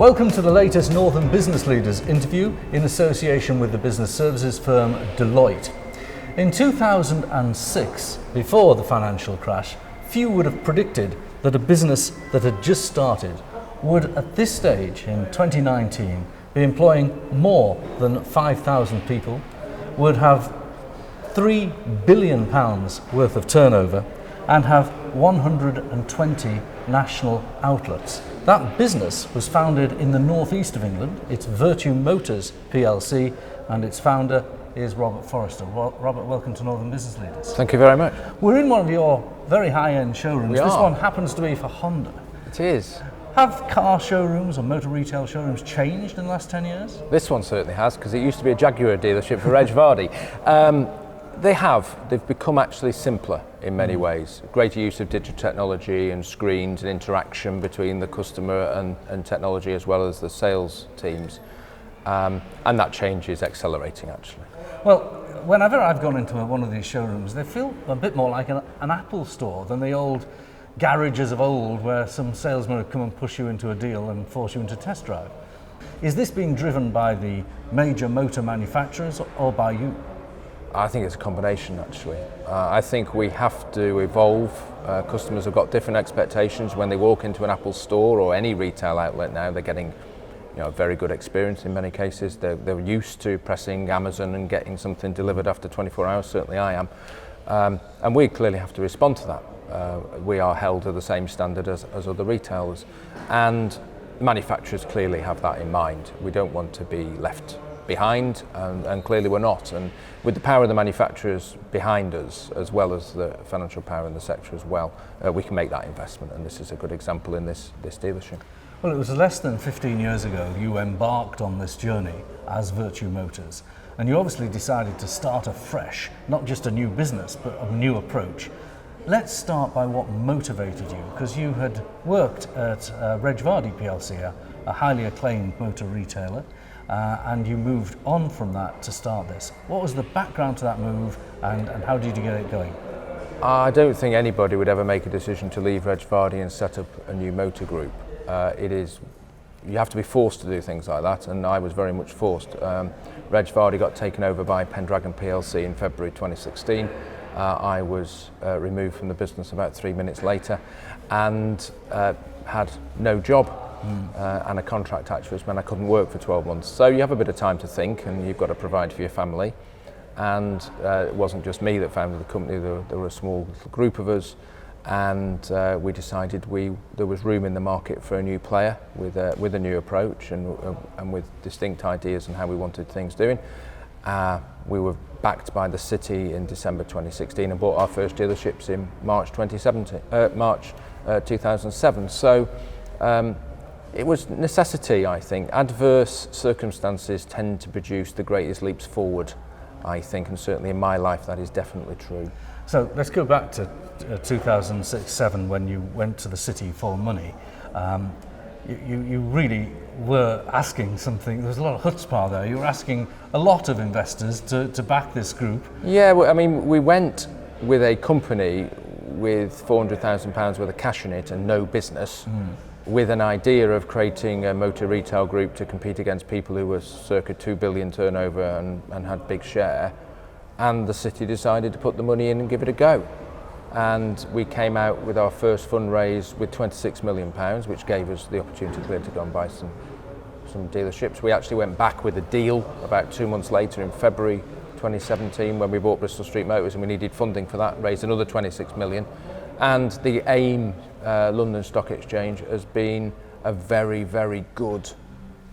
Welcome to the latest Northern Business Leaders interview in association with the business services firm Deloitte. In 2006, before the financial crash, few would have predicted that a business that had just started would at this stage in 2019 be employing more than 5,000 people, would have £3 billion worth of turnover and have 120 national outlets. That business was founded in the northeast of England. It's Vertu Motors PLC, and its founder is Robert Forrester. Robert, welcome to Northern Business Leaders. Thank you very much. We're in one of your very high-end showrooms. This one happens to be for Honda. It is. Have car showrooms or motor retail showrooms changed in the last 10 years? This one certainly has, because it used to be a Jaguar dealership for Reg Vardy. They have. They've become actually simpler in many ways. Greater use of digital technology and screens and interaction between the customer and technology, as well as the sales teams. And that change is accelerating, actually. Well, whenever I've gone into one of these showrooms, they feel a bit more like an Apple store than the old garages of old, where some salesman would come and push you into a deal and force you into test drive. Is this being driven by the major motor manufacturers or by you? I think it's a combination, actually. I think we have to evolve. Customers have got different expectations when they walk into an Apple store or any retail outlet now. They're getting a very good experience in many cases. They're used to pressing Amazon and getting something delivered after 24 hours, certainly I am. And we clearly have to respond to that. We are held to the same standard as other retailers. And manufacturers clearly have that in mind. We don't want to be left behind, and clearly we're not. And with the power of the manufacturers behind us, as well as the financial power in the sector as well, we can make that investment, and this is a good example in this dealership. Well, it was less than 15 years ago you embarked on this journey as Vertu Motors, and you obviously decided to start afresh, not just a new business, but a new approach. Let's start by what motivated you, because you had worked at Reg Vardy PLC, a highly acclaimed motor retailer, and you moved on from that to start this. What was the background to that move, and how did you get it going? I don't think anybody would ever make a decision to leave Reg Vardy and set up a new motor group. You have to be forced to do things like that, and I was very much forced. Reg Vardy got taken over by Pendragon PLC in February 2016. I was removed from the business about 3 minutes later, and had no job. And a contract actually was when I couldn't work for 12 months. So you have a bit of time to think, and you've got to provide for your family. And it wasn't just me that founded the company, there were a small group of us, and we decided there was room in the market for a new player with a new approach and with distinct ideas on how we wanted things doing. We were backed by the city in December 2016 and bought our first dealerships in March 2007. So it was necessity, I think. Adverse circumstances tend to produce the greatest leaps forward, I think, and certainly in my life that is definitely true. So let's go back to 2006-07 when you went to the city for money. You really were asking something. There was a lot of chutzpah there. You were asking a lot of investors to back this group. Yeah, well, I mean, we went with a company with £400,000 worth of cash in it and no business, with an idea of creating a motor retail group to compete against people who were circa 2 billion turnover and had big share. And the city decided to put the money in and give it a go. And we came out with our first fundraise with £26 million, which gave us the opportunity to go and buy some dealerships. We actually went back with a deal about 2 months later in February 2017 when we bought Bristol Street Motors, and we needed funding for that, raised another 26 million. And the AIM London Stock Exchange has been a very, very good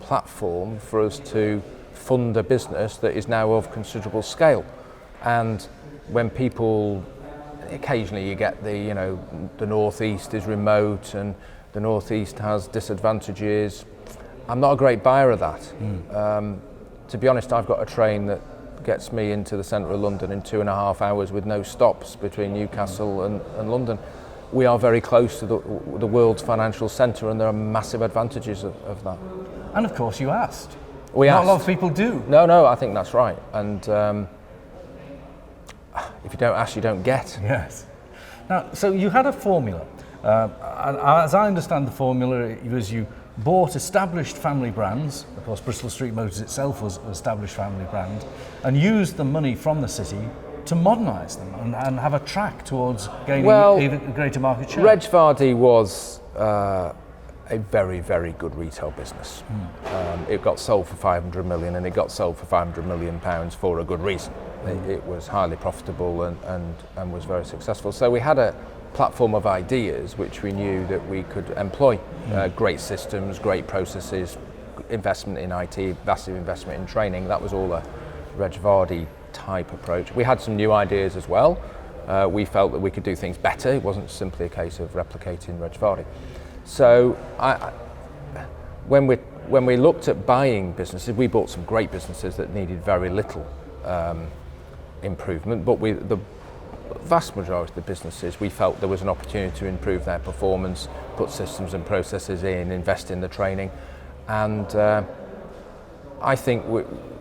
platform for us to fund a business that is now of considerable scale. And when people, occasionally you get the northeast is remote and the northeast has disadvantages. I'm not a great buyer of that. To be honest, I've got a train that gets me into the centre of London in 2.5 hours with no stops between Newcastle and London. We are very close to the world's financial centre, and there are massive advantages of that. And of course you asked. We asked. Not a lot of people do. No, I think that's right. And if you don't ask, you don't get. Yes. Now, so you had a formula. As I understand the formula, it was you bought established family brands, of course Bristol Street Motors itself was an established family brand, and used the money from the city to modernise them and have a track towards gaining even greater market share. Reg Vardy was a very, very good retail business. It got sold for 500 million and it got sold for 500 million pounds for a good reason. It was highly profitable and was very successful. So we had a platform of ideas which we knew that we could employ. Great systems, great processes, investment in IT, massive investment in training. That was all a Reg Vardy type approach. We had some new ideas as well. We felt that we could do things better. It wasn't simply a case of replicating Reg Vardy. So when we looked at buying businesses, we bought some great businesses that needed very little improvement, but the vast majority of the businesses, we felt there was an opportunity to improve their performance, put systems and processes in, invest in the training, and I think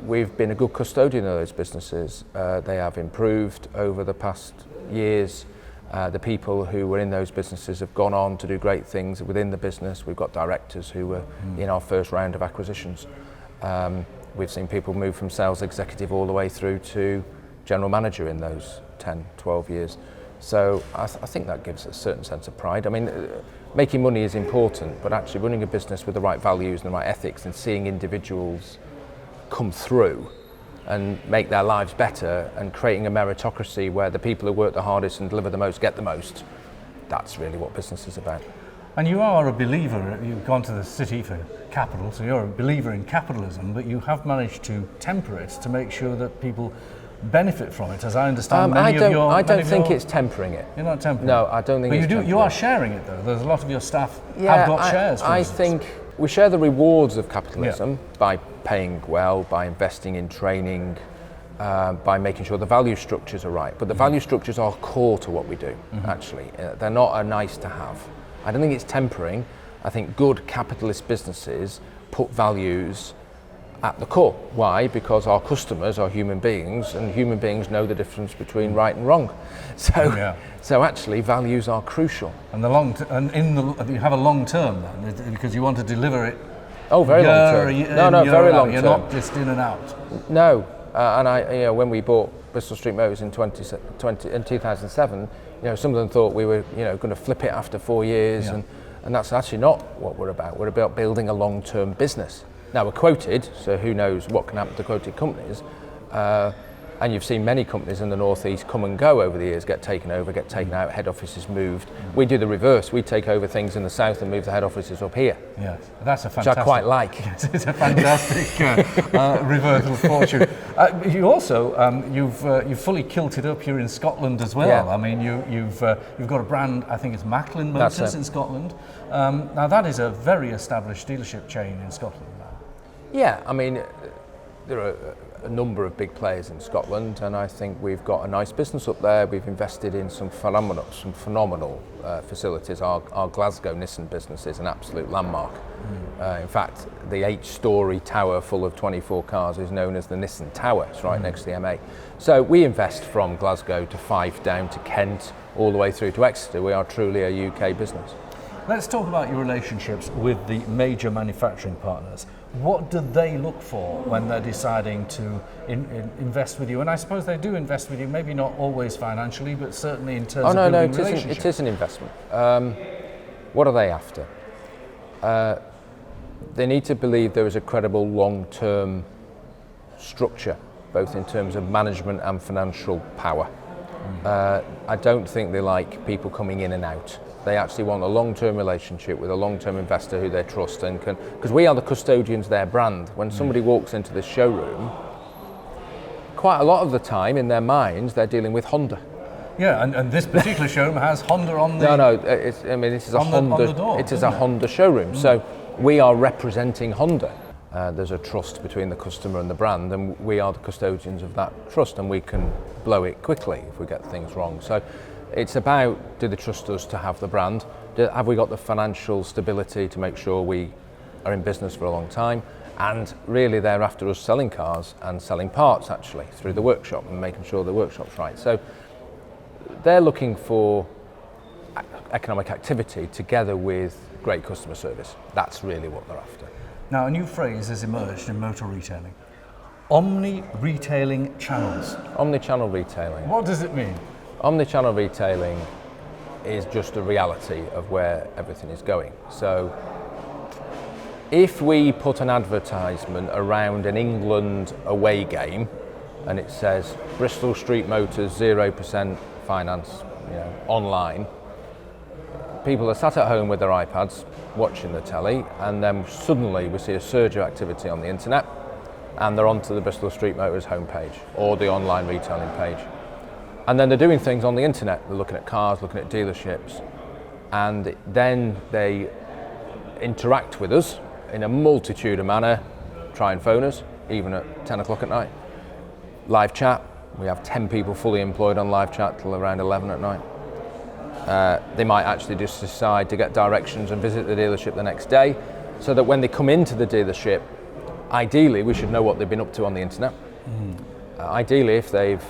we've been a good custodian of those businesses. They have improved over the past years. The people who were in those businesses have gone on to do great things within the business. We've got directors who were in our first round of acquisitions. We've seen people move from sales executive all the way through to general manager in those 10, 12 years. So I think that gives a certain sense of pride. I mean, making money is important, but actually running a business with the right values and the right ethics and seeing individuals come through and make their lives better and creating a meritocracy where the people who work the hardest and deliver the most get the most, that's really what business is about. And you are a believer, you've gone to the city for capital, so you're a believer in capitalism, but you have managed to temper it to make sure that people benefit from it, as I understand. I don't think it's tempering it. You're not tempering it? No, I don't think it's tempering it. You are sharing it though. There's a lot of your staff have got shares, for instance. I think we share the rewards of capitalism by paying well, by investing in training, by making sure the value structures are right. But the value structures are core to what we do, actually. They're not a nice to have. I don't think it's tempering. I think good capitalist businesses put values at the core. Why? Because our customers are human beings, and human beings know the difference between right and wrong. So actually, values are crucial. And you have a long term then, because you want to deliver it. Oh, very long term. No, very long term. You're not just in and out. No, and when we bought Bristol Street Motors in 2007, some of them thought we were, going to flip it after 4 years, and that's actually not what we're about. We're about building a long-term business. Now we're quoted, so who knows what can happen to quoted companies, and you've seen many companies in the northeast come and go over the years, get taken over, get taken out, head offices moved. We do the reverse. We take over things in the south and move the head offices up here. Yes, that's a fantastic. Which I quite like. Yes, it's a fantastic reversal of fortune. You also you've fully kilted up here in Scotland as well. Yeah. I mean, you've got a brand. I think it's Macklin Motors in Scotland. Now that is a very established dealership chain in Scotland now. Yeah, I mean, there are a number of big players in Scotland, and I think we've got a nice business up there. We've invested in some phenomenal facilities. Our Glasgow Nissan business is an absolute landmark. In fact, the 8-storey tower full of 24 cars is known as the Nissan Tower. It's right next to the M8. So we invest from Glasgow to Fife, down to Kent, all the way through to Exeter. We are truly a UK business. Let's talk about your relationships with the major manufacturing partners. What do they look for when they're deciding to invest with you? And I suppose they do invest with you, maybe not always financially, but certainly in terms of building relationships. It is an investment. What are they after? They need to believe there is a credible long-term structure, both in terms of management and financial power. I don't think they like people coming in and out. They actually want a long-term relationship with a long-term investor who they trust and can, because we are the custodians of their brand. When somebody walks into this showroom, quite a lot of the time in their minds they're dealing with Honda. Yeah, and this particular showroom has Honda on the this is a Honda. It is a Honda showroom, so we are representing Honda. There's a trust between the customer and the brand, and we are the custodians of that trust, and we can blow it quickly if we get things wrong. So it's about, do they trust us to have the brand? Have we got the financial stability to make sure we are in business for a long time? And really they're after us selling cars and selling parts actually through the workshop and making sure the workshop's right. So they're looking for economic activity together with great customer service. That's really what they're after. Now, a new phrase has emerged in motor retailing. Omni-retailing channels. Omni-channel retailing. What does it mean? Omni-channel retailing is just a reality of where everything is going. So if we put an advertisement around an England away game and it says Bristol Street Motors 0% finance, online, people are sat at home with their iPads watching the telly, and then suddenly we see a surge of activity on the internet and they're onto the Bristol Street Motors homepage or the online retailing page. And then they're doing things on the internet. They're looking at cars, looking at dealerships, and then they interact with us in a multitude of manner, try and phone us, even at 10 o'clock at night. Live chat, we have 10 people fully employed on live chat till around 11 at night. They might actually just decide to get directions and visit the dealership the next day, so that when they come into the dealership, ideally we should know what they've been up to on the internet. Ideally, if they've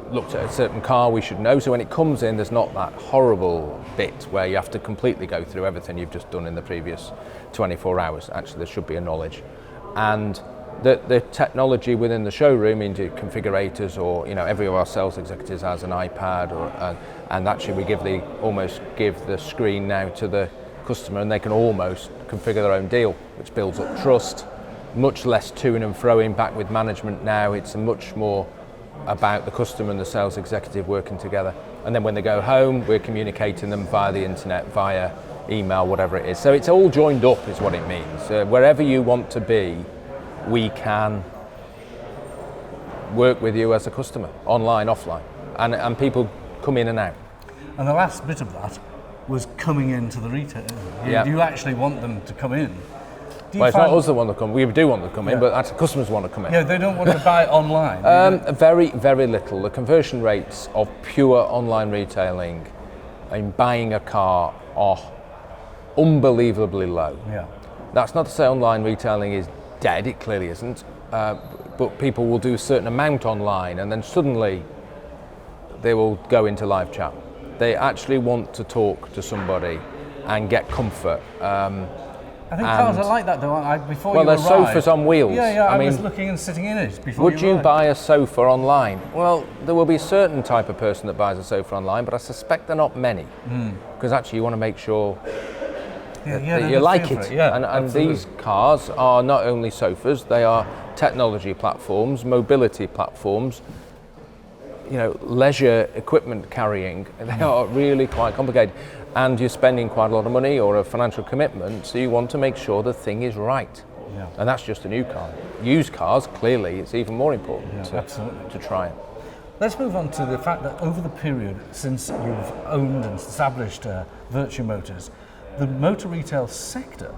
looked at a certain car, we should know, so when it comes in there's not that horrible bit where you have to completely go through everything you've just done in the previous 24 hours. Actually, there should be a knowledge. And the technology within the showroom, into configurators, or every of our sales executives has an iPad, and actually we almost give the screen now to the customer, and they can almost configure their own deal, which builds up trust. Much less to and froing back with management now. It's much more about the customer and the sales executive working together. And then when they go home, we're communicating them via the internet, via email, whatever it is. So it's all joined up is what it means. Wherever you want to be, we can work with you as a customer, online, offline. And people come in and out. And the last bit of that was coming into the retail. Yeah. You actually want them to come in. Well, it's not us that want to come. We do want to come in, but actually customers want to come in. Yeah, they don't want to buy online. Very, very little. The conversion rates of pure online retailing in buying a car are unbelievably low. Yeah. That's not to say online retailing is dead, it clearly isn't, but people will do a certain amount online and then suddenly they will go into live chat. They actually want to talk to somebody and get comfort. I think cars are like that though, aren't they? Before well, you they're arrived, sofas on wheels. Yeah, I mean, was looking and sitting in it before would you arrived. buy a sofa online? Well, there will be a certain type of person that buys a sofa online, but I suspect they're not many. Because actually you want to make sure that you like it. Yeah, and these cars are not only sofas, they are technology platforms, mobility platforms, leisure equipment carrying. They are really quite complicated. And you're spending quite a lot of money or a financial commitment, so you want to make sure the thing is right. Yeah. And that's just a new car. Used cars, clearly, it's even more important to try it. Let's move on to the fact that over the period since you've owned and established Vertu Motors, the motor retail sector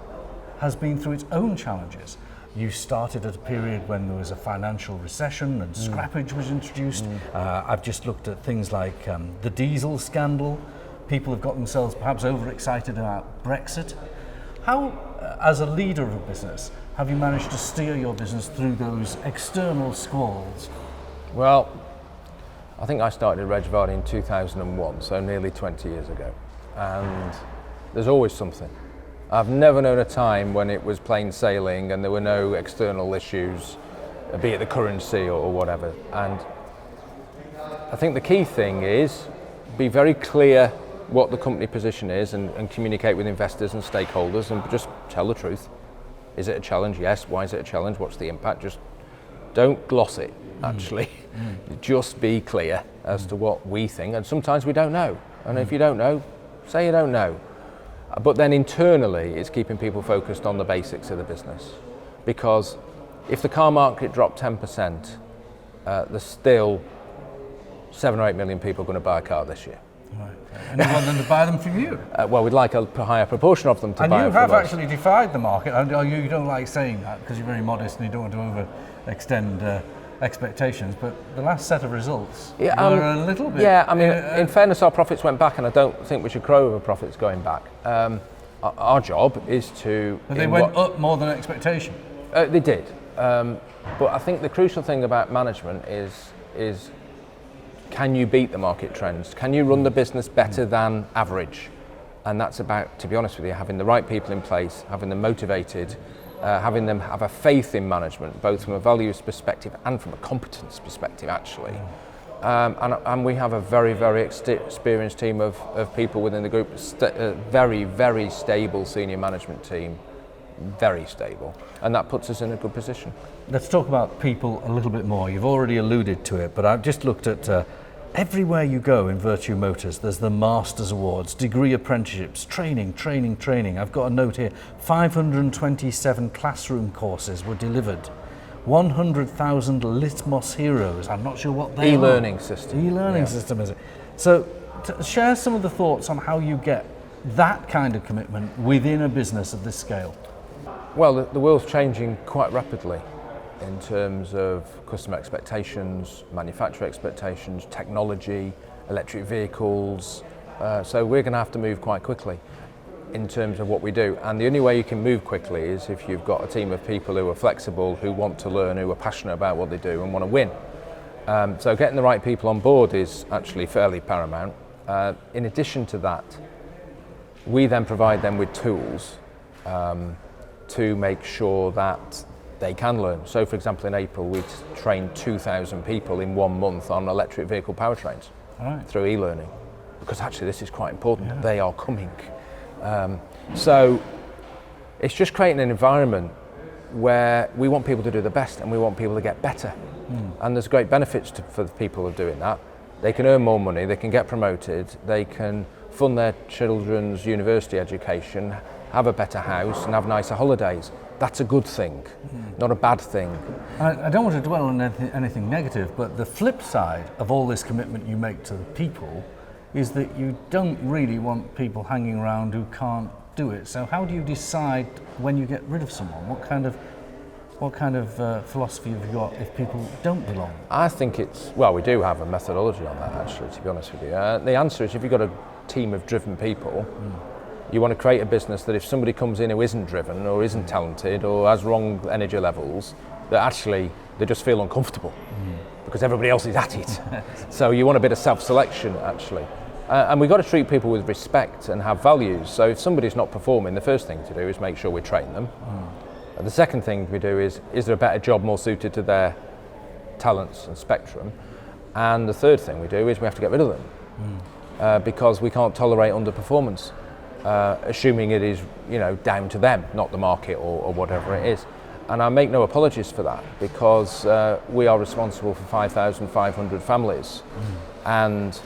has been through its own challenges. You started at a period when there was a financial recession and scrappage was introduced. I've just looked at things like the diesel scandal. People have got themselves perhaps overexcited about Brexit. How, as a leader of a business, have you managed to steer your business through those external squalls? Well, I think I started at Regvad in 2001, so nearly 20 years ago. And there's always something. I've never known a time when it was plain sailing and there were no external issues, be it the currency or whatever. And I think the key thing is be very clear what the company position is and communicate with investors and stakeholders and just tell the truth. Is it a challenge? Yes. Why is it a challenge? What's the impact? Just don't gloss it, actually. Just be clear as to what we think. And sometimes we don't know. And if you don't know, say you don't know. But then internally, it's keeping people focused on the basics of the business. Because if the car market dropped 10%, there's still 7 or 8 million people going to buy a car this year. Right. And you want them to buy them from you? Well, we'd like a higher proportion of them to buy them from us. And you have actually defied the market. You don't like saying that because you're very modest and you don't want to overextend expectations, but the last set of results were a little bit... Yeah, I mean, in fairness, our profits went back, and I don't think we should crow over profits going back. Our job is to... But they went up more than expectation. They did. But I think the crucial thing about management is can you beat the market trends? Can you run the business better than average? And that's about, to be honest with you, having the right people in place, having them motivated, having them have a faith in management, both from a values perspective and from a competence perspective, actually. And we have a very, very experienced team of people within the group, very, very stable senior management team, very stable, and that puts us in a good position. Let's talk about people a little bit more. You've already alluded to it, but I've just looked at everywhere you go in Vertu Motors, there's the Masters Awards, degree apprenticeships, training. I've got a note here, 527 classroom courses were delivered. 100,000 Litmos heroes. I'm not sure what they are. E-learning system. E-learning system, is it? So share some of the thoughts on how you get that kind of commitment within a business of this scale. Well, the world's changing quite rapidly in terms of customer expectations, manufacturer expectations, technology, electric vehicles. So we're going to have to move quite quickly in terms of what we do. And the only way you can move quickly is if you've got a team of people who are flexible, who want to learn, who are passionate about what they do and want to win. So getting the right people on board is actually fairly paramount. In addition to that, we then provide them with tools to make sure that they can learn. So for example, in April, we trained 2,000 people in 1 month on electric vehicle powertrains through e-learning, because actually this is quite important. Yeah. They are coming. So it's just creating an environment where we want people to do the best and we want people to get better. And there's great benefits for the people of doing that. They can earn more money, they can get promoted, they can fund their children's university education, have a better house and have nicer holidays. That's a good thing, not a bad thing. I don't want to dwell on anything negative, but the flip side of all this commitment you make to the people is that you don't really want people hanging around who can't do it. So how do you decide when you get rid of someone? What kind of philosophy have you got if people don't belong? I think we do have a methodology on that, actually, to be honest with you. The answer is, if you've got a team of driven people, you want to create a business that if somebody comes in who isn't driven or isn't talented or has wrong energy levels, that actually they just feel uncomfortable because everybody else is at it. So you want a bit of self-selection, actually. And we've got to treat people with respect and have values. So if somebody's not performing, the first thing to do is make sure we train them. And the second thing we do is there a better job more suited to their talents and spectrum? And the third thing we do is we have to get rid of them because we can't tolerate underperformance. Assuming it is, down to them, not the market or whatever it is. And I make no apologies for that, because we are responsible for 5,500 families. And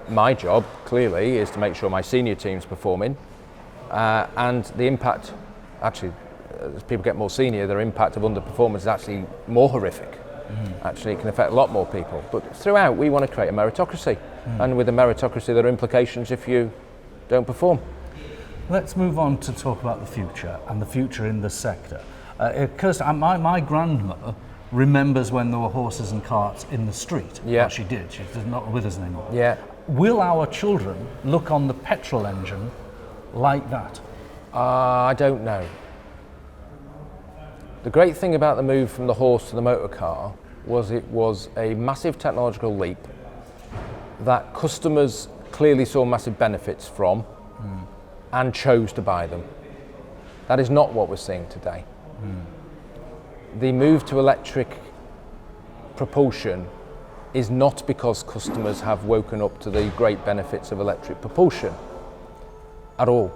my job, clearly, is to make sure my senior team's performing. And the impact, actually, as people get more senior, their impact of underperformance is actually more horrific. Actually, it can affect a lot more people. But throughout, we want to create a meritocracy. And with a meritocracy, there are implications if you don't perform. Let's move on to talk about the future and the future in the sector. Because my grandmother remembers when there were horses and carts in the street. Yeah. Well, she did. She's not with us anymore. Yeah. Will our children look on the petrol engine like that? I don't know. The great thing about the move from the horse to the motor car was it was a massive technological leap that customers clearly saw massive benefits from and chose to buy them. That is not what we're seeing today. The move to electric propulsion is not because customers have woken up to the great benefits of electric propulsion at all.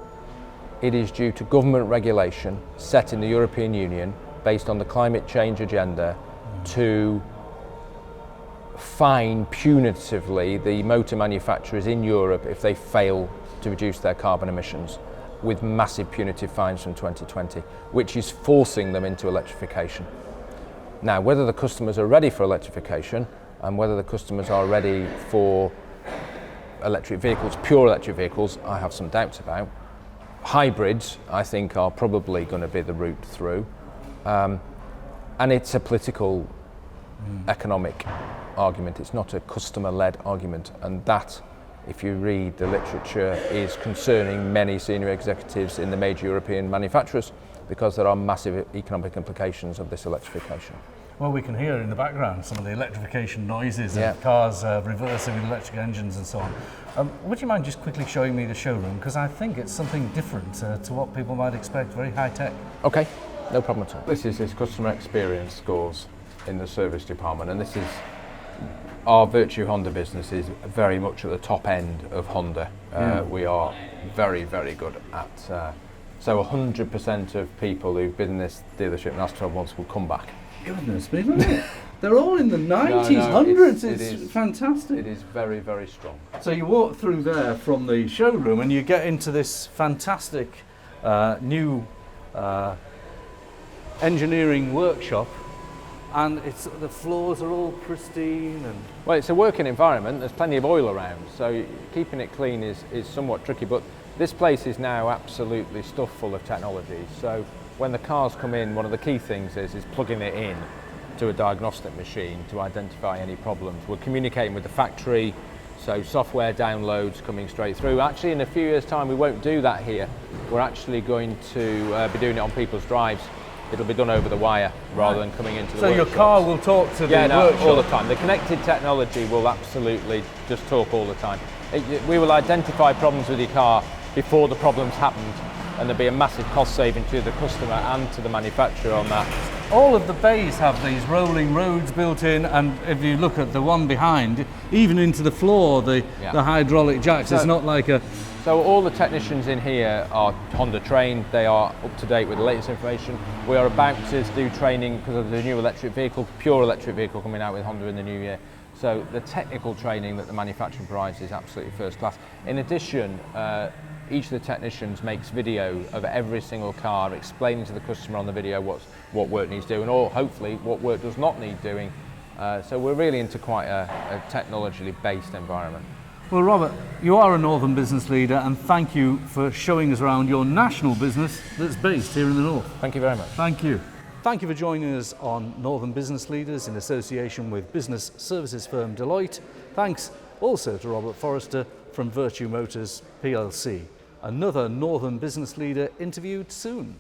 It is due to government regulation set in the European Union based on the climate change agenda to fine punitively the motor manufacturers in Europe if they fail to reduce their carbon emissions, with massive punitive fines from 2020, which is forcing them into electrification. Now, whether the customers are ready for electrification and whether the customers are ready for electric vehicles, pure electric vehicles, I have some doubts about. Hybrids, I think, are probably going to be the route through. And it's a political, economic argument. It's not a customer-led argument. And that, if you read the literature, is concerning many senior executives in the major European manufacturers, because there are massive economic implications of this electrification. Well, we can hear in the background some of the electrification noises Yeah. of cars reversing with electric engines and so on. Would you mind just quickly showing me the showroom? Because I think it's something different to what people might expect, very high tech. Okay, no problem at all. This is his customer experience scores in the service department, and this is our Vertu Honda business is very much at the top end of Honda. We are very, very good at, so 100% of people who've been in this dealership in the last 12 months will come back. Goodness me, look at it. They're all in the 90s, No, 100s, it it's is fantastic. It is very, very strong. So you walk through there from the showroom and you get into this fantastic new engineering workshop, and the floors are all pristine. And Well, it's a working environment, there's plenty of oil around, so keeping it clean is somewhat tricky, but this place is now absolutely stuffed full of technology. So when the cars come in, one of the key things is plugging it in to a diagnostic machine to identify any problems. We're communicating with the factory, so software downloads coming straight through. Actually, in a few years' time, we won't do that here. We're actually going to be doing it on people's drives. It'll be done over the wire rather than coming into the workshop. So your car will talk to the workshop? All the time. The connected technology will absolutely just talk all the time. We will identify problems with your car before the problems happened, and there'll be a massive cost saving to the customer and to the manufacturer on that. All of the bays have these rolling roads built in, and if you look at the one behind, even into the floor, the hydraulic jacks, it's not like a... So all the technicians in here are Honda trained, they are up to date with the latest information. We are about to do training because of the new electric vehicle, pure electric vehicle coming out with Honda in the new year. So the technical training that the manufacturer provides is absolutely first class. In addition, each of the technicians makes video of every single car, explaining to the customer on the video what work needs doing, or hopefully what work does not need doing. So we're really into quite a technologically based environment. Well, Robert, you are a Northern business leader, and thank you for showing us around your national business that's based here in the North. Thank you very much. Thank you. Thank you for joining us on Northern Business Leaders in association with business services firm Deloitte. Thanks also to Robert Forrester from Vertu Motors plc. Another Northern business leader interviewed soon.